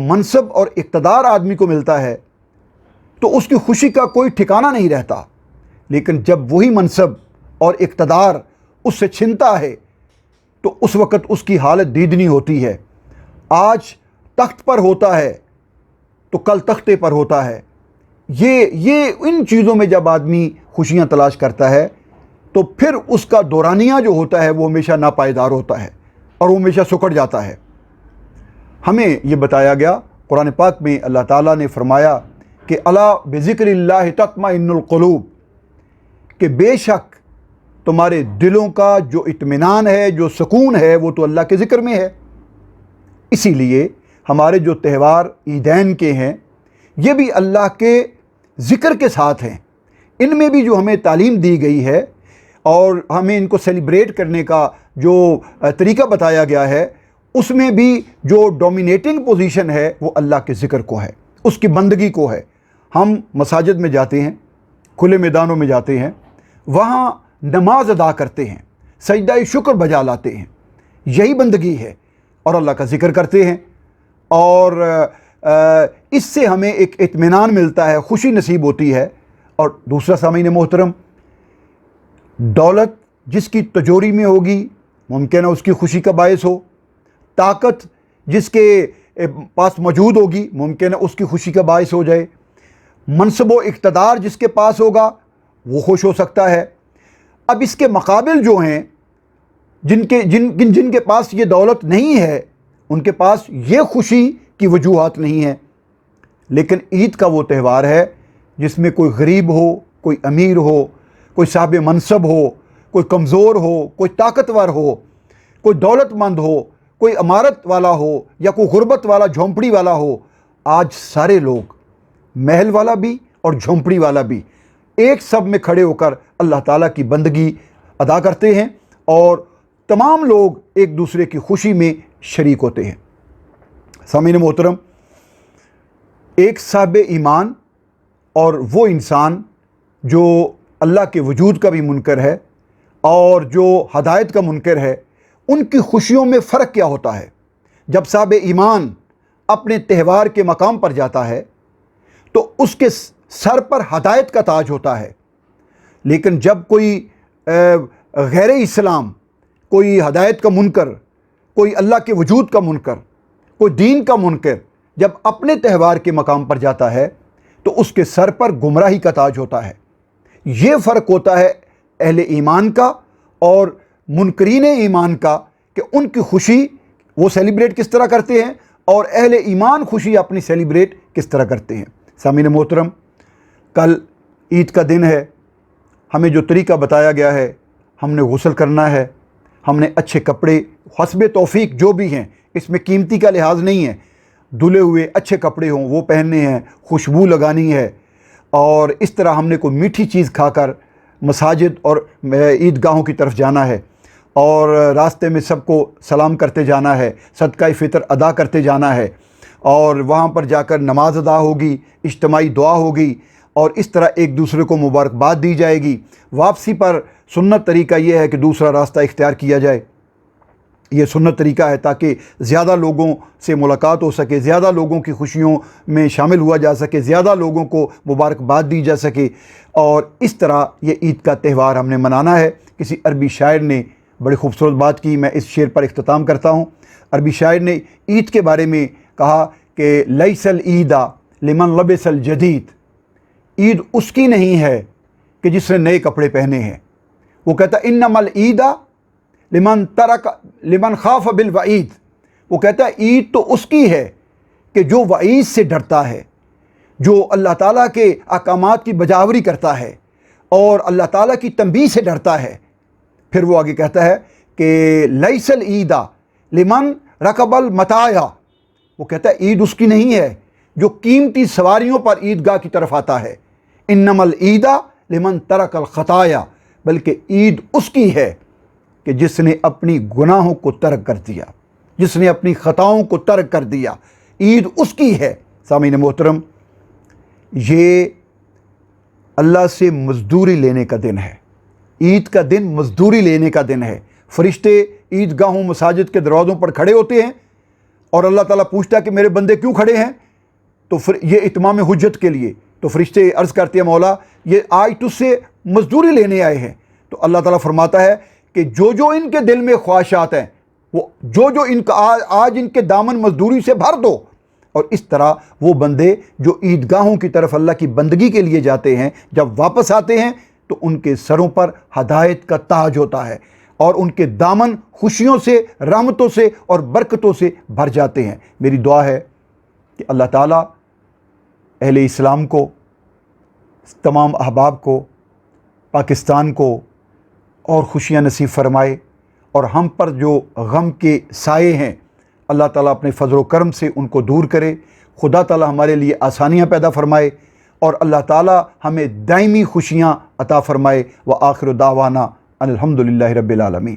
منصب اور اقتدار آدمی کو ملتا ہے تو اس کی خوشی کا کوئی ٹھکانہ نہیں رہتا، لیکن جب وہی منصب اور اقتدار اس سے چھنتا ہے تو اس وقت اس کی حالت دیدنی ہوتی ہے۔ آج تخت پر ہوتا ہے تو کل تختے پر ہوتا ہے۔ یہ ان چیزوں میں جب آدمی خوشیاں تلاش کرتا ہے تو پھر اس کا دورانیہ جو ہوتا ہے وہ ہمیشہ ناپائیدار ہوتا ہے اور وہ ہمیشہ سکڑ جاتا ہے۔ ہمیں یہ بتایا گیا قرآن پاک میں، اللہ تعالیٰ نے فرمایا کہ الا بذکر اللہ تطمئن القلوب، کہ بے شک تمہارے دلوں کا جو اطمینان ہے، جو سکون ہے، وہ تو اللہ کے ذکر میں ہے۔ اسی لیے ہمارے جو تہوار عیدین کے ہیں یہ بھی اللہ کے ذکر کے ساتھ ہیں۔ ان میں بھی جو ہمیں تعلیم دی گئی ہے اور ہمیں ان کو سیلیبریٹ کرنے کا جو طریقہ بتایا گیا ہے، اس میں بھی جو ڈومینیٹنگ پوزیشن ہے وہ اللہ کے ذکر کو ہے، اس کی بندگی کو ہے۔ ہم مساجد میں جاتے ہیں، کھلے میدانوں میں جاتے ہیں، وہاں نماز ادا کرتے ہیں، سجدہ شکر بجا لاتے ہیں، یہی بندگی ہے، اور اللہ کا ذکر کرتے ہیں، اور اس سے ہمیں ایک اطمینان ملتا ہے، خوشی نصیب ہوتی ہے۔ اور دوسرا سامعین محترم، دولت جس کی تجوری میں ہوگی ممکن ہے اس کی خوشی کا باعث ہو، طاقت جس کے پاس موجود ہوگی ممکن ہے اس کی خوشی کا باعث ہو جائے، منصب و اقتدار جس کے پاس ہوگا وہ خوش ہو سکتا ہے۔ اب اس کے مقابل جو ہیں جن کے پاس یہ دولت نہیں ہے، ان کے پاس یہ خوشی کی وجوہات نہیں ہیں۔ لیکن عید کا وہ تہوار ہے جس میں کوئی غریب ہو، کوئی امیر ہو، کوئی صاحب منصب ہو، کوئی کمزور ہو، کوئی طاقتور ہو، کوئی دولت مند ہو، کوئی عمارت والا ہو یا کوئی غربت والا جھونپڑی والا ہو، آج سارے لوگ، محل والا بھی اور جھونپڑی والا بھی، ایک سب میں کھڑے ہو کر اللہ تعالیٰ کی بندگی ادا کرتے ہیں، اور تمام لوگ ایک دوسرے کی خوشی میں شریک ہوتے ہیں۔ سامعین محترم، ایک صاحب ایمان اور وہ انسان جو اللہ کے وجود کا بھی منکر ہے اور جو ہدایت کا منکر ہے، ان کی خوشیوں میں فرق کیا ہوتا ہے؟ جب صاحب ایمان اپنے تہوار کے مقام پر جاتا ہے تو اس کے سر پر ہدایت کا تاج ہوتا ہے، لیکن جب کوئی غیر اسلام، کوئی ہدایت کا منکر، کوئی اللہ کے وجود کا منکر، کوئی دین کا منکر جب اپنے تہوار کے مقام پر جاتا ہے تو اس کے سر پر گمراہی کا تاج ہوتا ہے۔ یہ فرق ہوتا ہے اہل ایمان کا اور منکرین ایمان کا، کہ ان کی خوشی وہ سیلیبریٹ کس طرح کرتے ہیں اور اہل ایمان خوشی اپنی سیلیبریٹ کس طرح کرتے ہیں۔ سامعین محترم، کل عید کا دن ہے، ہمیں جو طریقہ بتایا گیا ہے، ہم نے غسل کرنا ہے، ہم نے اچھے کپڑے حسب توفیق جو بھی ہیں، اس میں قیمتی کا لحاظ نہیں ہے، دھلے ہوئے اچھے کپڑے ہوں وہ پہننے ہیں، خوشبو لگانی ہے، اور اس طرح ہم نے کوئی میٹھی چیز کھا کر مساجد اور عیدگاہوں کی طرف جانا ہے، اور راستے میں سب کو سلام کرتے جانا ہے، صدقہ فطر ادا کرتے جانا ہے، اور وہاں پر جا کر نماز ادا ہوگی، اجتماعی دعا ہوگی، اور اس طرح ایک دوسرے کو مبارکباد دی جائے گی۔ واپسی پر سنت طریقہ یہ ہے کہ دوسرا راستہ اختیار کیا جائے، یہ سنت طریقہ ہے تاکہ زیادہ لوگوں سے ملاقات ہو سکے، زیادہ لوگوں کی خوشیوں میں شامل ہوا جا سکے، زیادہ لوگوں کو مبارکباد دی جا سکے، اور اس طرح یہ عید کا تہوار ہم نے منانا ہے۔ کسی عربی شاعر نے بڑی خوبصورت بات کی، میں اس شعر پر اختتام کرتا ہوں۔ عربی شاعر نے عید کے بارے میں کہا کہ لیس العید لمن لبس الجدید، عید اس کی نہیں ہے کہ جس نے نئے کپڑے پہنے ہیں، وہ کہتا انما العید لمن خاف بالوعید، وہ کہتا ہے عید تو اس کی ہے کہ جو وعید سے ڈرتا ہے، جو اللہ تعالیٰ کے احکامات کی بجاوری کرتا ہے اور اللہ تعالیٰ کی تنبیہ سے ڈرتا ہے۔ پھر وہ آگے کہتا ہے کہ لیس العید لمن رکب المطایا، وہ کہتا ہے عید اس کی نہیں ہے جو قیمتی سواریوں پر عیدگاہ کی طرف آتا ہے، انما العید لمن ترک الخطایا، بلکہ عید اس کی ہے کہ جس نے اپنی گناہوں کو ترک کر دیا، جس نے اپنی خطاؤں کو ترک کر دیا، عید اس کی ہے۔ سامعین محترم، یہ اللہ سے مزدوری لینے کا دن ہے، عید کا دن مزدوری لینے کا دن ہے۔ فرشتے عیدگاہوں مساجد کے دروازوں پر کھڑے ہوتے ہیں اور اللہ تعالیٰ پوچھتا ہے کہ میرے بندے کیوں کھڑے ہیں؟ تو پھر یہ اتمام حجت کے لیے، تو فرشتے عرض کرتے ہیں مولا یہ آج تجھ سے مزدوری لینے آئے ہیں۔ تو اللہ تعالیٰ فرماتا ہے کہ جو ان کے دل میں خواہشات ہیں وہ جو ان کا آج ان کے دامن مزدوری سے بھر دو۔ اور اس طرح وہ بندے جو عیدگاہوں کی طرف اللہ کی بندگی کے لیے جاتے ہیں، جب واپس آتے ہیں تو ان کے سروں پر ہدایت کا تاج ہوتا ہے اور ان کے دامن خوشیوں سے، رحمتوں سے اور برکتوں سے بھر جاتے ہیں۔ میری دعا ہے کہ اللہ تعالیٰ اہل اسلام کو، تمام احباب کو، پاکستان کو اور خوشیاں نصیب فرمائے، اور ہم پر جو غم کے سائے ہیں اللہ تعالیٰ اپنے فضل و کرم سے ان کو دور کرے۔ خدا تعالیٰ ہمارے لیے آسانیاں پیدا فرمائے اور اللہ تعالیٰ ہمیں دائمی خوشیاں عطا فرمائے۔ وآخر دعوانا الحمدللہ رب العالمین۔